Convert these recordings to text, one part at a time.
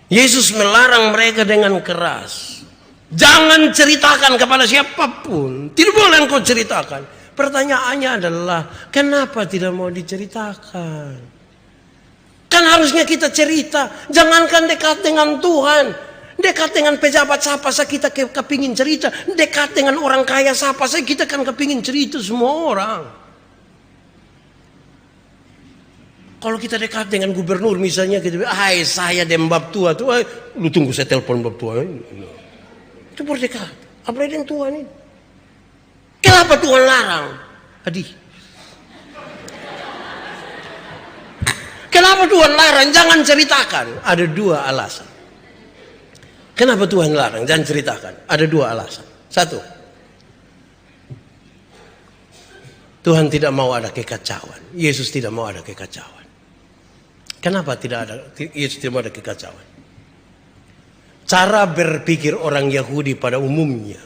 Yesus melarang mereka dengan keras. Jangan ceritakan kepada siapapun. Tidak boleh engkau ceritakan. Pertanyaannya adalah, kenapa tidak mau diceritakan? Kan harusnya kita cerita. Jangankan dekat dengan Tuhan. Dekat dengan pejabat siapa saja kita kepingin cerita. Dekat dengan orang kaya siapa saja kita kan kepingin cerita semua orang. Kalau kita dekat dengan gubernur misalnya, kita bilang, hai saya dan bab tua tuh, lu tunggu saya telepon bab tua. Itu berdekat. Apalagi dengan Tuhan ini. Kenapa Tuhan larang? Adi. Kenapa Tuhan larang? Jangan ceritakan. Ada dua alasan. Kenapa Tuhan larang? Jangan ceritakan. Ada dua alasan. Satu. Tuhan tidak mau ada kekacauan. Yesus tidak mau ada kekacauan. Kenapa Yesus tidak mau ada kekacauan? Cara berpikir orang Yahudi pada umumnya,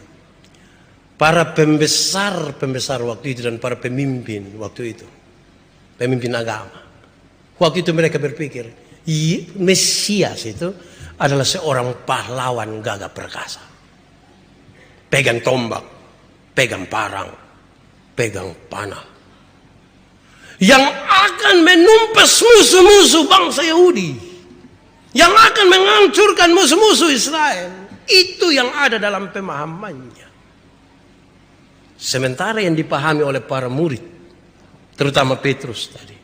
para pembesar waktu itu dan para pemimpin waktu itu, pemimpin agama, waktu itu mereka berpikir Mesias itu adalah seorang pahlawan gagah perkasa, pegang tombak, pegang parang, pegang panah, yang akan menumpas musuh-musuh bangsa Yahudi, yang akan menghancurkan musuh-musuh Israel. Itu yang ada dalam pemahamannya. Sementara yang dipahami oleh para murid, terutama Petrus tadi,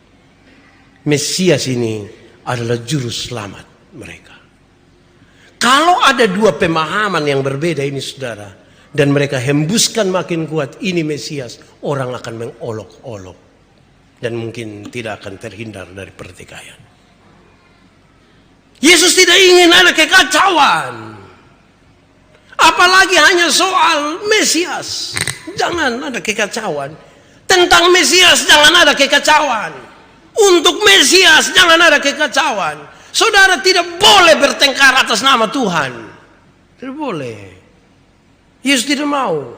Mesias ini adalah juru selamat mereka. Kalau ada dua pemahaman yang berbeda ini saudara, dan mereka hembuskan makin kuat, ini Mesias, orang akan mengolok-olok. Dan mungkin tidak akan terhindar dari pertikaian. Yesus tidak ingin ada kekacauan. Apalagi hanya soal Mesias. Jangan ada kekacauan. Tentang Mesias jangan ada kekacauan. Untuk Mesias jangan ada kekacauan. Saudara tidak boleh bertengkar atas nama Tuhan. Tidak boleh. Yesus tidak mau.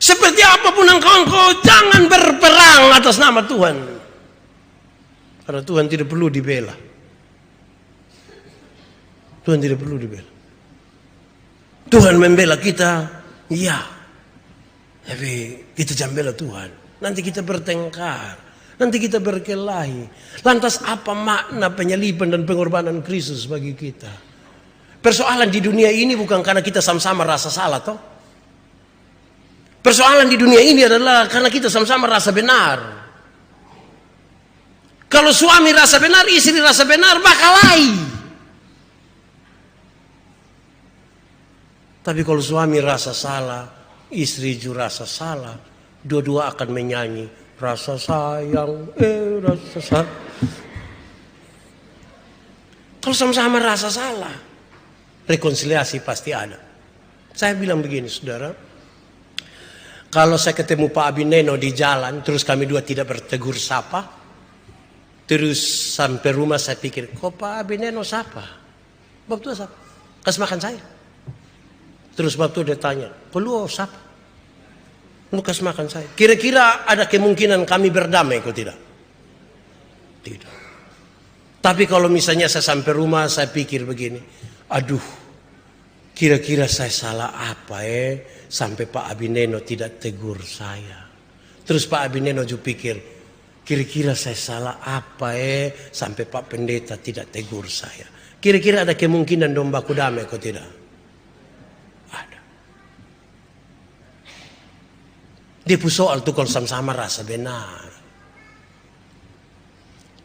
Seperti apapun engkau jangan berperang atas nama Tuhan. Karena Tuhan tidak perlu dibela. Tuhan tidak perlu dibela. Tuhan membela kita, iya. Tapi kita jangan bela Tuhan. Nanti kita bertengkar. Nanti kita berkelahi. Lantas apa makna penyaliban dan pengorbanan Kristus bagi kita? Persoalan di dunia ini bukan karena kita sama-sama rasa salah toh. Persoalan di dunia ini adalah karena kita sama-sama rasa benar. Kalau suami rasa benar, istri rasa benar, bakalahi. Tapi kalau suami rasa salah, istri juga rasa salah, dua-dua akan menyanyi rasa sayang, rasa sayang. Kalau sama-sama rasa salah, rekonsiliasi pasti ada. Saya bilang begini saudara, kalau saya ketemu Pak Abineno di jalan, terus kami dua tidak bertegur sapa, terus sampai rumah saya pikir, kok Pak Abineno sapa? Bab tua sapa? Kasih makan saya. Terus bab tua dia tanya, kok lu sapa? Lu kasih makan saya. Kira-kira ada kemungkinan kami berdamai kok tidak? Tidak. Tapi kalau misalnya saya sampai rumah, saya pikir begini, aduh, kira-kira saya salah apa sampai Pak Abineno tidak tegur saya. Terus Pak Abineno juga pikir, kira-kira saya salah apa sampai Pak Pendeta tidak tegur saya. Kira-kira ada kemungkinan dombaku damai kok tidak? Ada. Dia pun soal tuh kalau sama-sama rasa benar.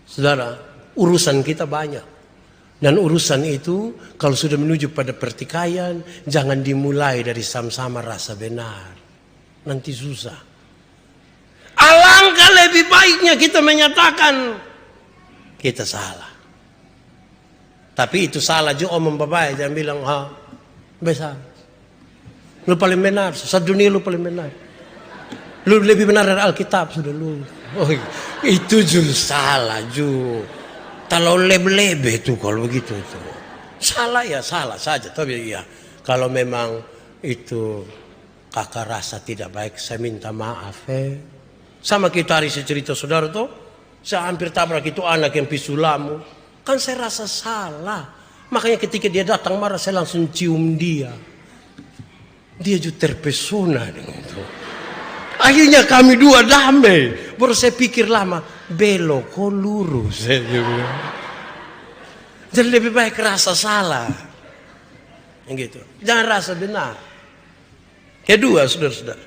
Saudara, urusan kita banyak. Dan urusan itu kalau sudah menuju pada pertikaian, jangan dimulai dari sama-sama rasa benar. Nanti susah. Alangkah lebih baiknya kita menyatakan kita salah. Tapi itu salah juga omong babai, jangan bilang besar. Lu paling benar, sedunia lu paling benar. Lu lebih benar dari Alkitab sudah lu. Oh, itu juga salah juga. Kalau lebe-lebe itu kalau begitu itu. Salah ya salah saja. Tapi ya kalau memang itu kakak rasa tidak baik, saya minta maaf. Sama kita hari cerita saudara tuh, saya hampir tabrak itu anak yang pisulamu. Kan saya rasa salah. Makanya ketika dia datang marah, saya langsung cium dia. Dia juga terpesona dengan itu. Akhirnya kami dua damai. Baru saya pikir lama, belok kok lurus. Jadi lebih baik rasa salah. Gitu. Jangan rasa benar. Kedua, saudara-saudara.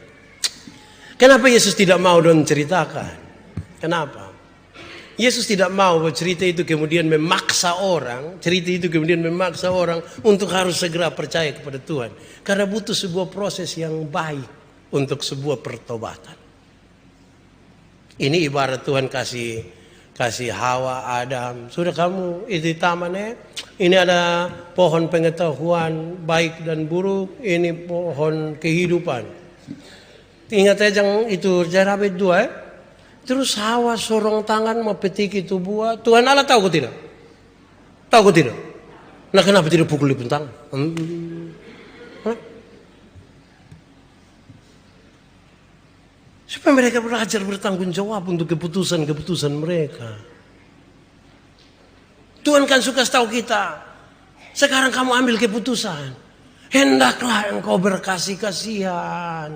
Kenapa Yesus tidak mau don ceritakan? Kenapa? Yesus tidak mau cerita itu kemudian memaksa orang. Cerita itu kemudian memaksa orang untuk harus segera percaya kepada Tuhan. Karena butuh sebuah proses yang baik untuk sebuah pertobatan. Ini ibarat Tuhan kasih Hawa, Adam. Sudah kamu itu taman ya. Ini ada pohon pengetahuan baik dan buruk. Ini pohon kehidupan. Ingat aja itu Jarabet 2 ya. Terus Hawa sorong tangan mau petik itu buah. Tuhan Allah tahu kok tidak? Tahu kok tidak? Nah kenapa tidak pukul di tangan? Supaya mereka belajar bertanggung jawab untuk keputusan-keputusan mereka. Tuhan kan suka tahu kita. Sekarang kamu ambil keputusan. Hendaklah engkau berkasih kasihan.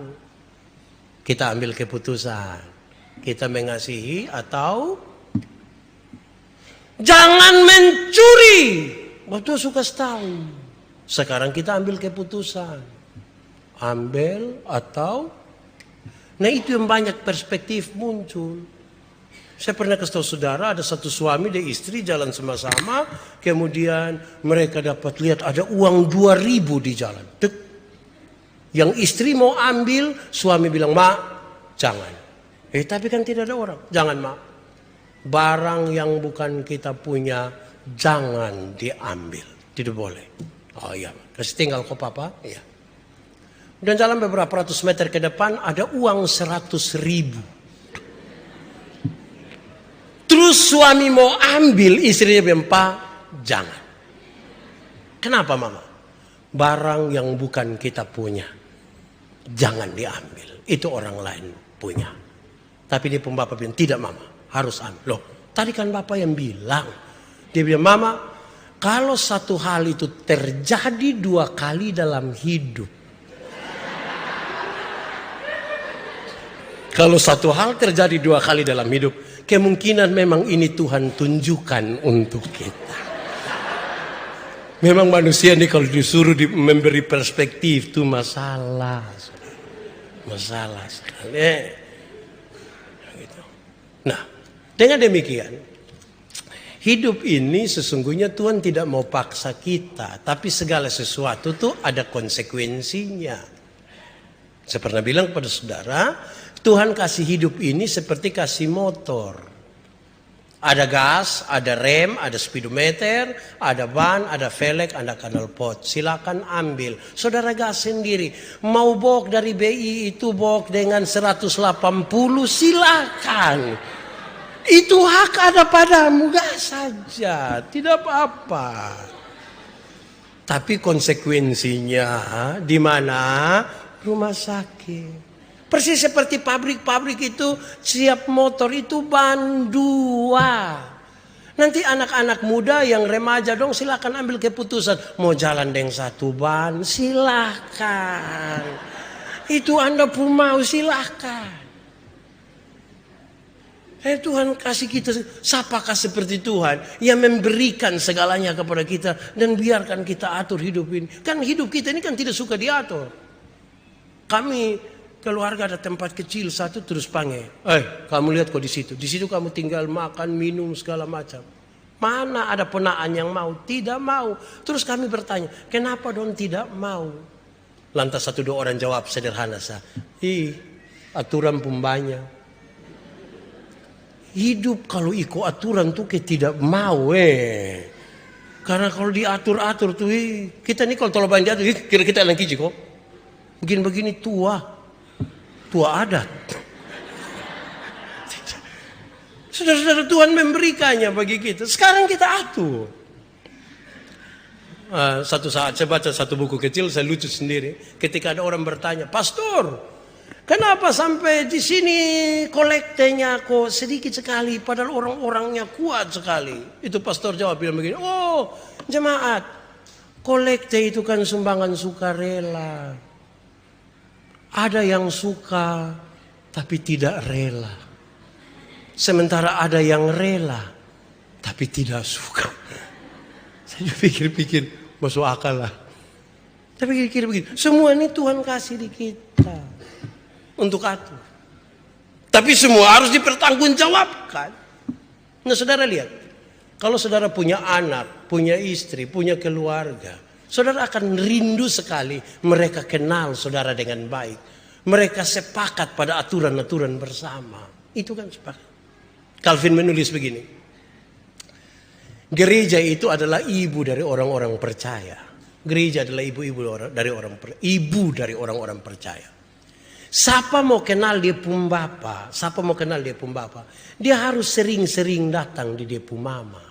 Kita ambil keputusan. Kita mengasihi atau jangan mencuri. Waktu suka tahu. Sekarang kita ambil keputusan. Ambil atau. Nah itu yang banyak perspektif muncul. Saya pernah kasih tahu saudara, ada satu suami dan istri jalan sama-sama. Kemudian mereka dapat lihat ada uang 2.000 di jalan. Dek. Yang istri mau ambil, suami bilang, "Mak, jangan." Tapi kan tidak ada orang. Jangan, Mak. Barang yang bukan kita punya, jangan diambil. Tidak boleh. Oh iya, kasih tinggal kok Papa. Iya. Dan jalan beberapa ratus meter ke depan ada uang 100.000. Terus suami mau ambil, istrinya bilang, "Pak, jangan." Kenapa Mama? Barang yang bukan kita punya, jangan diambil. Itu orang lain punya. Tapi dia pun Bapak bilang, "Tidak Mama, harus ambil." Loh, tadi kan Bapak yang bilang. Dia bilang, "Mama, kalau satu hal itu terjadi 2 kali dalam hidup. Kalau satu hal terjadi 2 kali dalam hidup, kemungkinan memang ini Tuhan tunjukkan untuk kita." Memang manusia ini kalau disuruh memberi perspektif itu masalah. Masalah sekali. Nah, dengan demikian, hidup ini sesungguhnya Tuhan tidak mau paksa kita. Tapi segala sesuatu tuh ada konsekuensinya. Saya pernah bilang kepada saudara, Tuhan kasih hidup ini seperti kasih motor. Ada gas, ada rem, ada speedometer, ada ban, ada velg, ada knalpot. Silakan ambil. Saudara gas sendiri. Mau bok dari BI itu bok dengan 180, silakan. Itu hak ada padamu, gas saja. Tidak apa-apa. Tapi konsekuensinya di mana? Rumah sakit. Persis seperti pabrik-pabrik itu siap motor itu ban 2. Nanti anak-anak muda yang remaja dong silakan ambil keputusan. Mau jalan dengan 1 ban silakan. Itu Anda pun mau silakan. Tuhan kasih kita siapakah seperti Tuhan yang memberikan segalanya kepada kita dan biarkan kita atur hidup ini. Kan hidup kita ini kan tidak suka diatur. Kami keluarga ada tempat kecil satu terus panggil. Kamu lihat kok di situ. Di situ kamu tinggal makan, minum segala macam. Mana ada ponaan yang mau? Tidak mau. Terus kami bertanya, kenapa dong tidak mau? Lantas 1-2 orang jawab sederhana saja. Aturan pun banyak. Hidup kalau ikut aturan tuh kita tidak mau. Karena kalau diatur-atur tuh kita nih kalau terlalu banyak diatur, kira kita yang kiji kok. Begini-begini tua adat. Saudara-saudara, Tuhan memberikannya bagi kita. Sekarang kita atur. Satu saat saya baca satu buku kecil, saya lucu sendiri. Ketika ada orang bertanya, "Pastor, kenapa sampai di sini kolektenya kok sedikit sekali, padahal orang-orangnya kuat sekali?" Itu pastor jawab bilang begini, "Oh, jemaat, Kolekte itu kan sumbangan sukarela. Ada yang suka tapi tidak rela. Sementara ada yang rela tapi tidak suka. Saya pikir-pikir masuk akal lah. Tapi pikir begini, semua ini Tuhan kasih di kita untuk atur. Tapi semua harus dipertanggungjawabkan. Nah, saudara lihat, kalau saudara punya anak, punya istri, punya keluarga, saudara akan rindu sekali mereka kenal saudara dengan baik. Mereka sepakat pada aturan-aturan bersama. Itu kan sepakat. Calvin menulis begini. Gereja itu adalah ibu dari orang-orang percaya. Gereja adalah ibu dari orang-orang percaya. Siapa mau kenal dia pun bapa, dia harus sering-sering datang di dia pun mama.